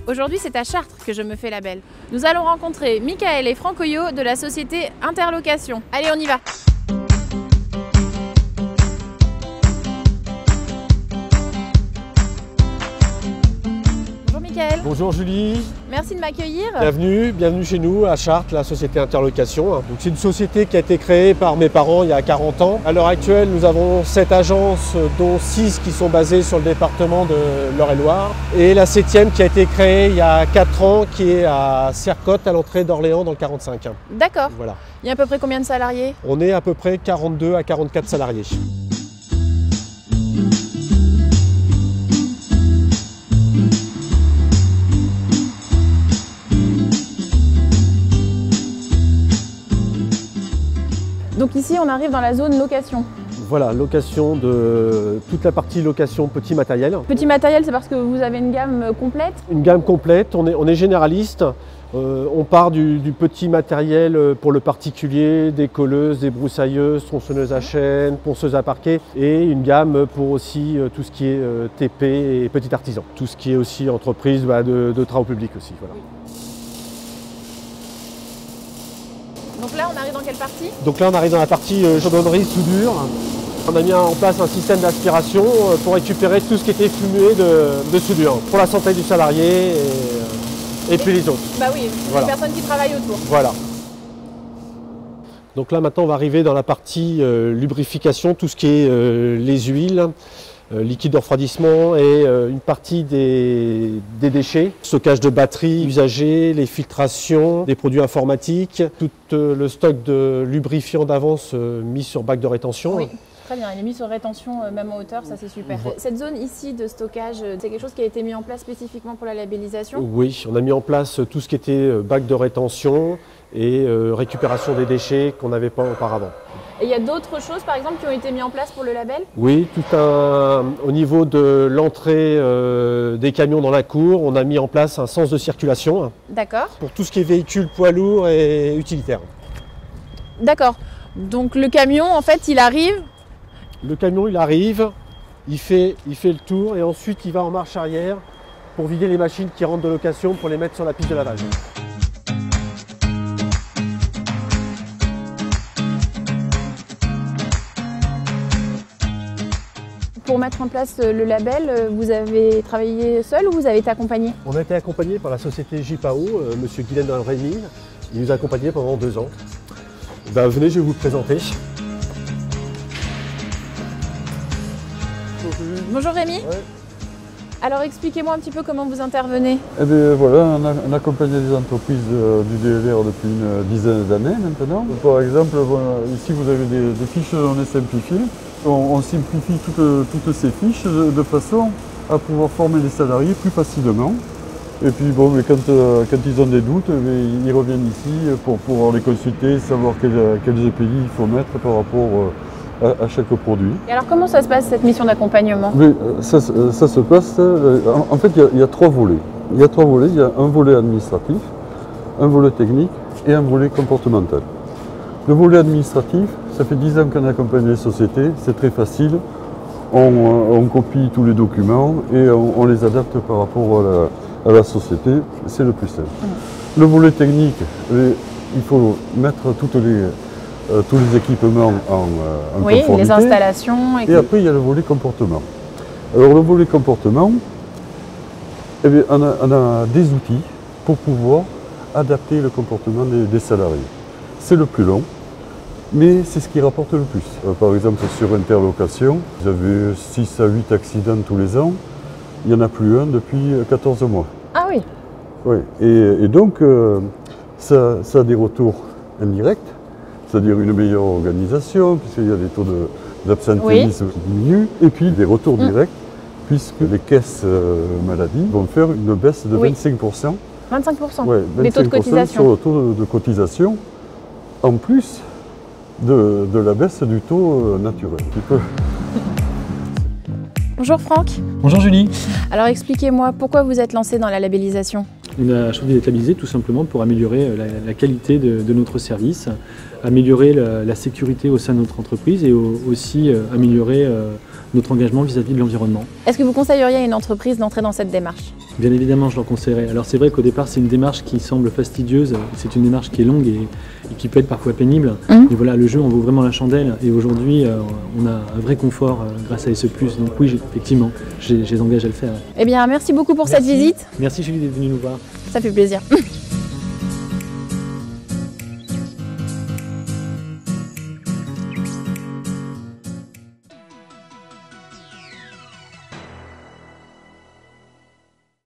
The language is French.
Aujourd'hui, c'est à Chartres que je me fais la belle. Nous allons rencontrer Michael et Franck Oyo de la société Interlocation. Allez, on y va! Bonjour Julie. Merci de m'accueillir. Bienvenue chez nous à Chartres, la société Interlocation. C'est une société qui a été créée par mes parents il y a 40 ans. À l'heure actuelle, nous avons 7 agences, dont 6 qui sont basées sur le département de l'Eure-et-Loir. Et la 7e qui a été créée il y a 4 ans, qui est à Sercotte, à l'entrée d'Orléans, dans le 45. D'accord. Voilà. Il y a à peu près combien de salariés? On est à peu près 42 à 44 salariés. Donc ici, on arrive dans la zone location. Voilà, location de toute la partie location petit matériel. Petit matériel, c'est parce que vous avez une gamme complète? Une gamme complète, on est généraliste. On part du petit matériel pour le particulier, des colleuses, des broussailleuses, tronçonneuses à chaîne, ponceuses à parquet, et une gamme pour aussi tout ce qui est TP et petit artisan. Tout ce qui est aussi entreprise de travaux publics aussi. Voilà. Oui. Donc là, on arrive dans quelle partie? Donc là, on arrive dans la partie chaudronnerie, soudure. On a mis en place un système d'aspiration pour récupérer tout ce qui était fumé de soudure, pour la santé du salarié et puis les autres. Bah oui, voilà. Les personnes qui travaillent autour. Voilà. Donc là, maintenant, on va arriver dans la partie lubrification, tout ce qui est les huiles, liquide de refroidissement et une partie des déchets, stockage de batteries usagées, les filtrations, des produits informatiques, tout le stock de lubrifiant d'avance mis sur bac de rétention. Oui. Très bien, il est mis sur rétention même en hauteur, ça c'est super. Cette zone ici de stockage, c'est quelque chose qui a été mis en place spécifiquement pour la labellisation? Oui, on a mis en place tout ce qui était bac de rétention et récupération des déchets qu'on n'avait pas auparavant. Et il y a d'autres choses par exemple qui ont été mises en place pour le label? Oui, au niveau de l'entrée des camions dans la cour, on a mis en place un sens de circulation. D'accord. Pour tout ce qui est véhicules poids lourds et utilitaires. D'accord. Donc le camion en fait il arrive? Le camion il arrive, il fait le tour et ensuite il va en marche arrière pour vider les machines qui rentrent de location pour les mettre sur la piste de lavage. Pour mettre en place le label, vous avez travaillé seul ou vous avez été accompagné? On a été accompagné par la société JPAO, M. Guylaine Rémy. Il nous a accompagnés pendant 2 ans. Venez, je vais vous le présenter. Bonjour Rémi. Ouais. Alors expliquez-moi un petit peu comment vous intervenez. Eh bien voilà, on accompagne des entreprises du DLR depuis une dizaine d'années maintenant. Par exemple, ici vous avez des fiches de données simplifiées. On simplifie toutes ces fiches de façon à pouvoir former les salariés plus facilement. Et puis bon, mais quand ils ont des doutes, ils reviennent ici pour pouvoir les consulter, savoir quels EPI il faut mettre par rapport à chaque produit. Et alors comment ça se passe cette mission d'accompagnement? Ça se passe, en fait il y a 3 volets. Il y a un volet administratif, un volet technique et un volet comportemental. Le volet administratif, ça fait 10 ans qu'on accompagne les sociétés, c'est très facile. On copie tous les documents et on les adapte par rapport à la société, c'est le plus simple. Le volet technique, il faut mettre tous les équipements en conformité. Oui, les installations. Et après, il y a le volet comportement. Alors le volet comportement, eh bien, on a des outils pour pouvoir adapter le comportement des salariés. C'est le plus long, mais c'est ce qui rapporte le plus. Par exemple, sur Interlocation, vous avez 6 à 8 accidents tous les ans. Il n'y en a plus un depuis 14 mois. Ah oui. Oui. Et donc, ça a des retours indirects, c'est-à-dire une meilleure organisation, puisqu'il y a des taux d'absentéisme qui diminuent, et puis des retours directs, puisque les caisses maladie vont faire une baisse de 25%. 25%, ouais, 25% des taux de cotisation. Sur le taux de cotisation, en plus de la baisse du taux naturel. Bonjour Franck. Bonjour Julie. Alors expliquez-moi, pourquoi vous êtes lancé dans la labellisation? On a choisi d'être labellisé tout simplement pour améliorer la qualité de notre service, améliorer la sécurité au sein de notre entreprise et aussi améliorer notre engagement vis-à-vis de l'environnement. Est-ce que vous conseilleriez à une entreprise d'entrer dans cette démarche? Bien évidemment, je leur conseillerais. Alors c'est vrai qu'au départ, c'est une démarche qui semble fastidieuse, c'est une démarche qui est longue et qui peut être parfois pénible. Mais voilà, le jeu en vaut vraiment la chandelle et aujourd'hui, on a un vrai confort grâce à SE+. Donc oui, effectivement, je les engage à le faire. Eh bien, merci beaucoup pour cette visite. Merci Julie d'être venue nous voir. Ça fait plaisir.